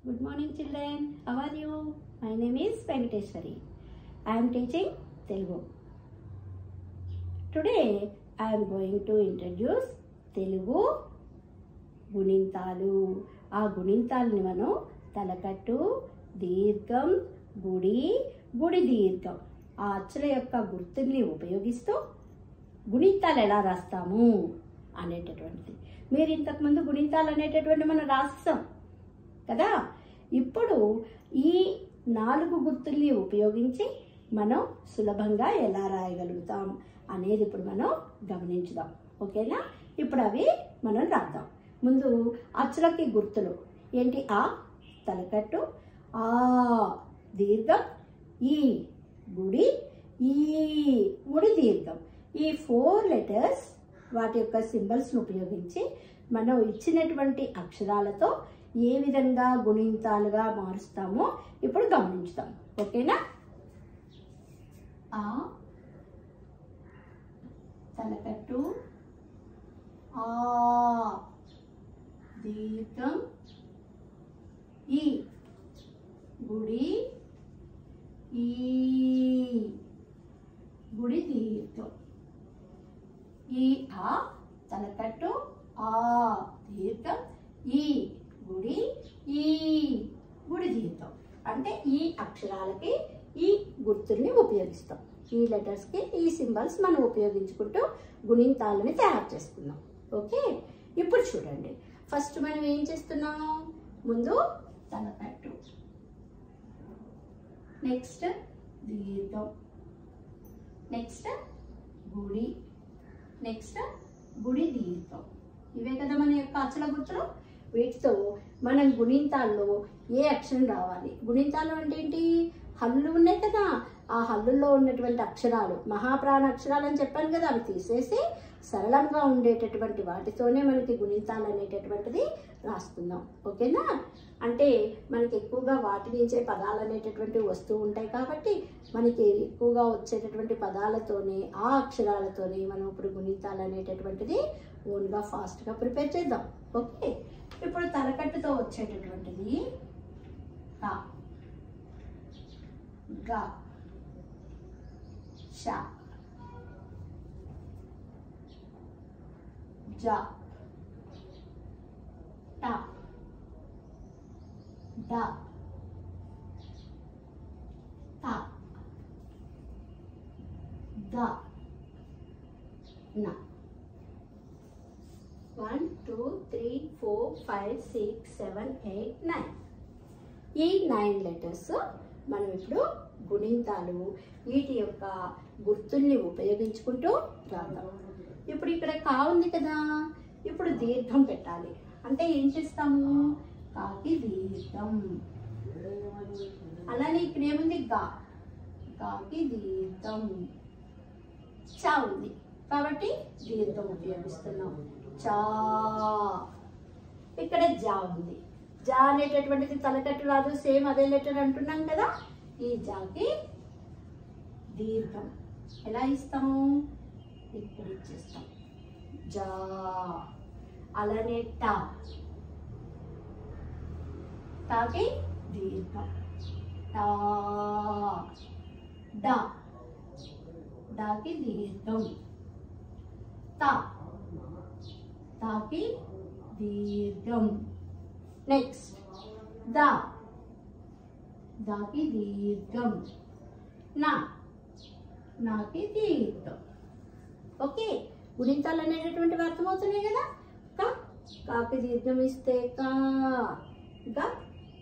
Good morning children. How are you? My name is Venkateshwari. I am teaching Telugu. Today I am going to introduce Telugu గుణింతాలు. ఆ గుణింతాలని మనం తలకట్టు, దీర్ఘం, గుడి, గుడి దీర్ఘం ఆ అచ్చుల యొక్క గుర్తుల్ని ఉపయోగిస్తూ గుణింతాలు ఎలా రాస్తాము అనేటటువంటిది. మీరు ఇంతకుముందు గుణింతాలు అనేటటువంటి మనం రాస్తాం కదా. ఇప్పుడు ఈ 4 గుర్తుల్ని ఉపయోగించి మనం సులభంగా ఎలా రాయగలుగుతాం అనేది ఇప్పుడు మనం గమనించుదాం. ఓకేనా? ఇప్పుడు అవి మనం రాద్దాం. ముందు అచ్చులకి గుర్తులు ఏంటి? ఆ తలకట్టు, ఆ దీర్ఘం, ఈ గుడి, ఈ గుడి దీర్ఘం. ఈ 4 లెటర్స్ వాటి యొక్క సింబల్స్ను ఉపయోగించి మనం ఇచ్చినటువంటి అక్షరాలతో ఏ విధంగా గుణింతాలుగా మారుస్తామో ఇప్పుడు గమనించుతాం. ఓకేనా? ఆ తలకట్టు, ఆ దీర్ఘం, ఈ గుడి, ఈ గుడి దీర్ఘం. ఈ ఆ తలకట్టు, ఆ దీర్ఘం, ఈ గుడి, ఈ గుడి దీర్ఘం. అంటే ఈ అక్షరాలకి ఈ గుర్తుల్ని ఉపయోగిస్తాం. ఈ లెటర్స్కి ఈ సింబల్స్ మనం ఉపయోగించుకుంటూ గుణింతాలని తయారు చేసుకున్నాం. ఓకే, ఇప్పుడు చూడండి. ఫస్ట్ మనం ఏం చేస్తున్నాం? ముందు తలకట్టు, నెక్స్ట్ దీర్ఘం, నెక్స్ట్ గుడి, నెక్స్ట్ గుడి దీర్ఘం. ఇవే కదా మన యొక్క అచ్చుల గుర్తులు. వీటితో మనం గుణింతాల్లో ఏ అక్షరం రావాలి? గుణింతాలు అంటే ఏంటి? హల్లులు ఉన్నాయి కదా, ఆ హల్లుల్లో ఉన్నటువంటి అక్షరాలు మహాప్రాణ అక్షరాలు అని చెప్పాను కదా, అవి తీసేసి సరళంగా ఉండేటటువంటి వాటితోనే మనకి గుణింతాలు అనేటటువంటిది రాస్తున్నాం. ఓకేనా? అంటే మనకి ఎక్కువగా వాటి నుంచే పదాలు అనేటటువంటివి వస్తూ ఉంటాయి కాబట్టి మనకి ఎక్కువగా వచ్చేటటువంటి పదాలతోనే, ఆ అక్షరాలతోనే మనం ఇప్పుడు గుణింతాలు అనేటటువంటిది ఓన్గా ఫాస్ట్గా ప్రిపేర్ చేద్దాం. ఓకే, ఇప్పుడు తలకట్టుతో వచ్చేటటువంటిది కా, గా, ష, జ, ట, డ, త, ద, న. 1 2 3 4 5 6 7 8 9. ఈ 9 లెటర్స్ మనం ఇప్పుడు గుణింతాలు వీటి యొక్క గుర్తుల్ని ఉపయోగించుకుంటూ రాద్దాం. ఇప్పుడు ఇక్కడ కా ఉంది కదా, ఇప్పుడు దీర్ఘం పెట్టాలి. అంటే ఏం చేస్తాము? కాకి దీర్ఘం. అలానే ఇక్కడ ఏముంది? గా, కాకి దీర్ఘం. చా ఉంది కాబట్టి దీర్ఘం ఉపయోగిస్తున్నాం. చా. ఇక్కడ జా ఉంది. జా అనేటటువంటిది తలకట్టు రాదు, సేమ్ అదే లెటర్ అంటున్నాం కదా. ఈ జాకి దీర్ఘం ఎలా ఇస్తాము? ఇక్కడ ఇచ్చేస్తాం జా. అలానే టా, టాకి దీర్ఘం. టా. డా, డాకి దీర్ఘం. తా, తాకి దీర్ఘం. నెక్స్ట్ దా, దాకి దీర్ఘం. నా, నాకి దీర్ఘం. ఓకే, గుణింతాలు అనేటటువంటివి అర్థమవుతున్నాయి కదా. కా, కాకి దీర్ఘం ఇస్తే కా, గా,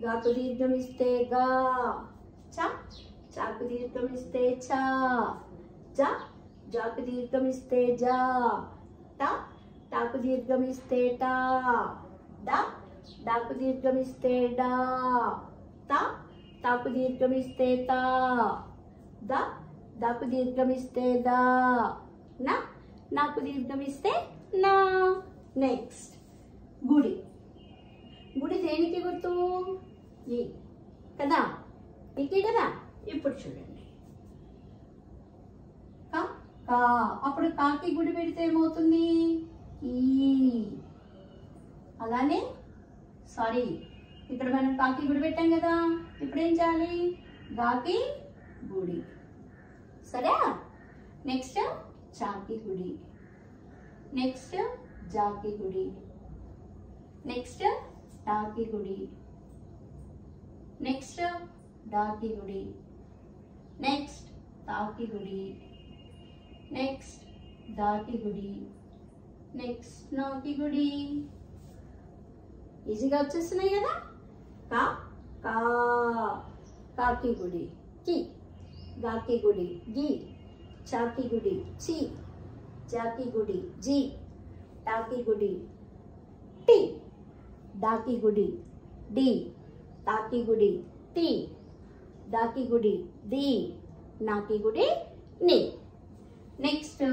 గాకు దీర్ఘం ఇస్తే గా, చా, చాకు దీర్ఘం ఇస్తే చా, జా, జాకు దీర్ఘం ఇస్తే జా, టా, టాకు దీర్ఘం ఇస్తే టా, డా, డాకు దీర్ఘం ఇస్తే డా, తా, తాకు దీర్ఘం ఇస్తే తా, దా, దాకు దీర్ఘం ఇస్తే దా, నా, నాకు దీర్ఘం ఇస్తే నా. నెక్స్ట్ గుడి. గుడి దేనికి గుర్తు? ఈ కదా, ఇకే కదా. ఇప్పుడు చూడండి, కా, కా. అప్పుడు కాకి గుడి పెడితే ఏమవుతుంది? ఈ. అలానే సారీ ఇక్కడ మనం కాకి గుడి పెట్టాం కదా, ఇప్పుడు ఏం చేయాలి? గాకి గుడి. సరే, నెక్స్ట్ చాకి గుడి, నెక్స్ట్ జాకి గుడి, నెక్స్ట్ టాకి గుడి, నెక్స్ట్ డాకి గుడి, నెక్స్ట్ తాకి గుడి, నెక్స్ట్ దాకి గుడి, నెక్స్ట్ నాకి గుడి. ఈజీగా వచ్చేస్తున్నాయి కదా. కా కా కాకి గుడి, కి గాకి గుడి, గి చాకి గుడి, చి జాకి గుడి, జి టాకి గుడి, టి దాకి గుడి, డి తాకి గుడి, తి దాకి గుడి, ది నాకి గుడి, ని. నెక్స్ట్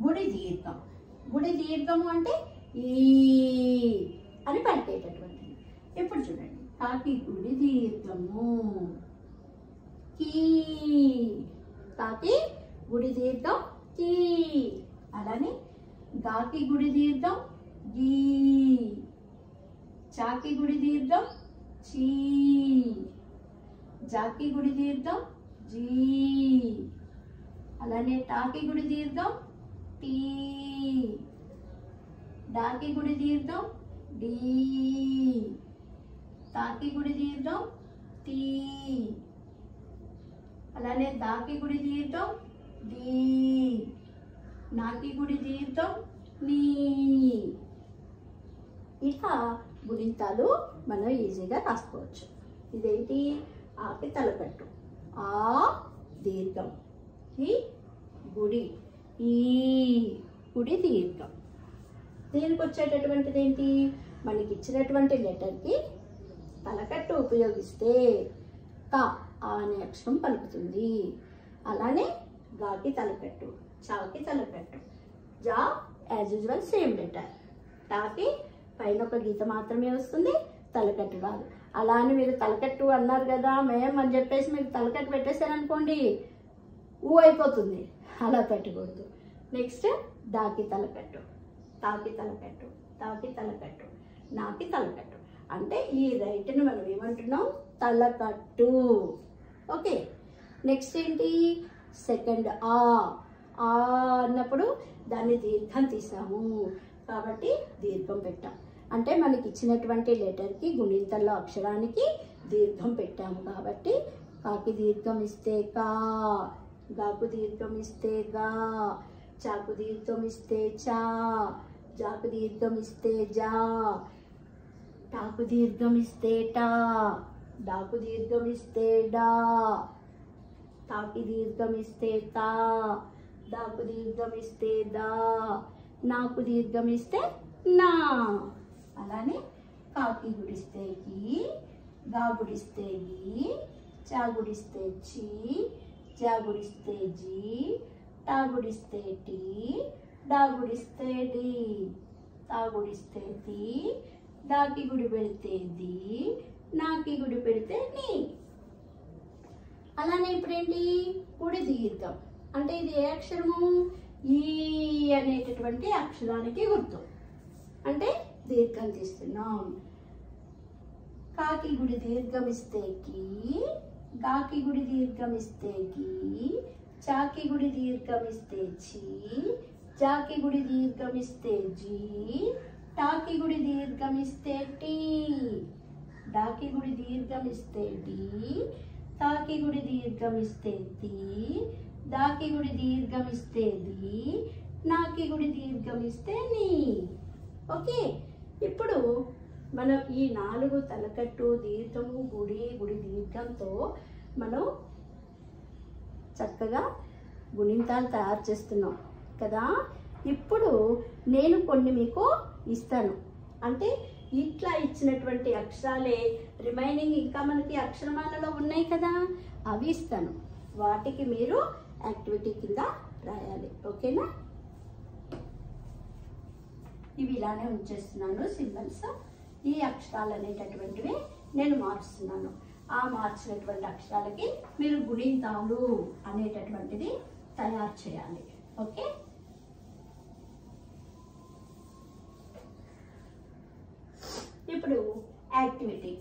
గుడి దీర్ఘం. గుడి దీర్ఘము అంటే ఈ అని పలికేటటువంటిది. ఇప్పుడు చూడండి, కాకి గుడి దీర్ఘము కీ, కాకి గుడి దీర్ఘం కీ. అలానే గాకి గుడి దీర్ఘం గీ, చాకి గుడి దీర్ఘం చీ, జాకి గుడి దీర్ఘం జీ. అలానే టాకి గుడి దీర్ఘం టీ, డాకి గుడి దీర్ఘం డీ, తాకి గుడి దీర్ఘం తీ. అలానే దాకి గుడి దీర్ఘం డీ, నాకి గుడి దీర్ఘం నీ. ఇలా గుణింతాలు మనం ఈజీగా రాసుకోవచ్చు. ఇదేంటి? ఆకి తలకట్టు, ఆ దీర్ఘం, ఈ గుడి, ఈ గుడి దీర్ఘం. దీనికి వచ్చేటటువంటిది ఏంటి? మనకి ఇచ్చినటువంటి లెటర్కి తలకట్టు ఉపయోగిస్తే క అనే అక్షరం పలుకుతుంది. అలానే గాకి తలకట్టు, చాకి తలకట్టు, జా యాజ్ యూజువల్ సేమ్ లెటర్, టాకి పైన ఒక గీత మాత్రమే వస్తుంది, తలకట్టు రాదు. అలా అని మీరు తలకట్టు అన్నారు కదా మేం అని చెప్పేసి మీరు తలకట్టు పెట్టేశారనుకోండి ఊ అయిపోతుంది, అలా పెట్టకూడదు. నెక్స్ట్ దాకి తలకట్టు, తాకి తలకట్టు, తాకి తలకట్టు, నాకి తలకట్టు. అంటే ఈ రైట్ని మనం ఏమంటున్నాం? తలకట్టు. ఓకే, నెక్స్ట్ ఏంటి? సెకండ్ ఆ అన్నప్పుడు దాన్ని దీర్ఘం తీసాము కాబట్టి దీర్ఘం పెట్టాం. అంటే మనకి ఇచ్చినటువంటి లెటర్కి గుణింతల్లో అక్షరానికి దీర్ఘం పెట్టాము కాబట్టి కాకి దీర్ఘం ఇస్తే కా, గాకు దీర్ఘం ఇస్తే గా, చాకు దీర్ఘం ఇస్తే చా, జాకు దీర్ఘం ఇస్తే జా, టాకు దీర్ఘం ఇస్తే టా, డాకు దీర్ఘం ఇస్తే డా, తాకి దీర్ఘం ఇస్తే తా, దాకు దీర్ఘం ఇస్తే దా, నాకు దీర్ఘం ఇస్తే నా. అలానే కాకి గుడిస్తే కి, గా గుడిస్తే గి, చా గుడిస్తే చి, జా గుడిస్తే జీ, టా గుడిస్తే టీ, డా గుడిస్తే డి, తా గుడిస్తే తి, దాకి గుడి పెడితే ది, నాకి గుడి పెడితే నీ. అలానే ఇప్పుడేంటి? గుడి దీర్ఘం అంటే ఇది ఏ అక్షరము? ఈ అనేటటువంటి అక్షరానికి గుర్తు. అంటే దీర్ఘం తీస్తున్నాం. కాకి గుడి దీర్ఘం ఇస్తే కి, గాకి గుడి దీర్ఘం ఇస్తే గి, చాకి గుడి దీర్ఘం ఇస్తే చి, జాకి గుడి దీర్ఘం ఇస్తే జీ, టాకి గుడి దీర్ఘం ఇస్తే టీ, డాకి గుడి దీర్ఘం ఇస్తే డి, తాకి గుడి దీర్ఘం ఇస్తే తి, దాకి గుడి దీర్ఘం ఇస్తే ది, నాకి గుడి దీర్ఘం ఇస్తే నీ. ఓకే, ఇప్పుడు మనం ఈ 4 తలకట్టు, దీర్ఘము, గుడి, గుడి దీర్ఘంతో మనం చక్కగా గుణింతాలు తయారు చేస్తున్నాం కదా. ఇప్పుడు నేను కొన్ని మీకు ఇస్తాను. అంటే ఇట్లా ఇచ్చినటువంటి అక్షరాలే రిమైనింగ్ ఇంకా మనకి అక్షరమాలలో ఉన్నాయి కదా, అవి ఇస్తాను. వాటికి మీరు యాక్టివిటీ కింద రాయాలి. ఓకేనా? ఇవి ఇలానే ఉంచేస్తున్నాను సింబల్స్. ఈ అక్షరాలు అనేటటువంటివి నేను మారుస్తున్నాను. ఆ మార్చినటువంటి అక్షరాలకి మీరు గుణింతాలు అనేటటువంటిది తయారు చేయాలి. ఓకే, ఇప్పుడు యాక్టివిటీ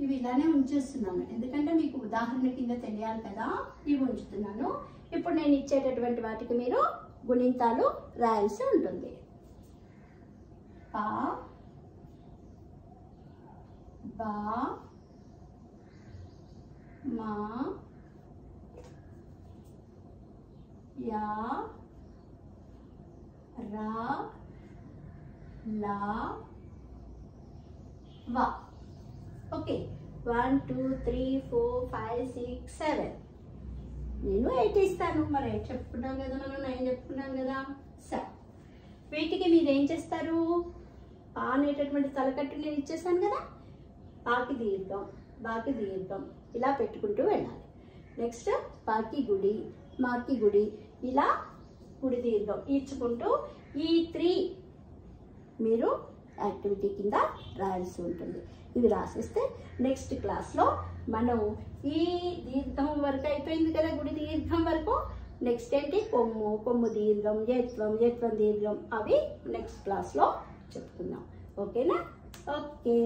ఇవి ఇలానే ఉంచేస్తున్నాను, ఎందుకంటే మీకు ఉదాహరణ కింద తెలియాలి కదా, ఇవి ఉంచుతున్నాను. ఇప్పుడు నేను ఇచ్చేటటువంటి వాటికి మీరు గుణింతాలు రాయాల్సి ఉంటుంది. పా, బా, మా, యా, రా, లా, వా. ఓకే, 1 2 3 4 5 6 7. నేను 8 ఇస్తాను. మరి 8 చెప్పుకున్నాం కదా, మనం 9 చెప్పుకున్నాం కదా. సరే, వీటికి మీరు ఏం చేస్తారు? పా అనేటటువంటి తలకట్టు నేను ఇచ్చేసాను కదా, పాకి దీర్ఘం, బాకి దీర్ఘం ఇలా పెట్టుకుంటూ వెళ్ళాలి. నెక్స్ట్ పాకి గుడి, మాకి గుడి, ఇలా గుడి దీర్ఘం ఇచ్చుకుంటూ ఈ 3 మీరు యాక్టివిటీ కింద రాయాల్సి ఉంటుంది. ఇవి రాసేస్తే నెక్స్ట్ క్లాస్లో మనం ఈ దీర్ఘం వరకు అయిపోయింది కదా, గుడి దీర్ఘం వరకు. నెక్స్ట్ ఏంటి? కొమ్ము, కొమ్ము దీర్ఘం, యత్వం, యత్వం దీర్ఘం, అవి నెక్స్ట్ క్లాస్లో చెప్పుకుందాం. ఓకేనా? ఓకే.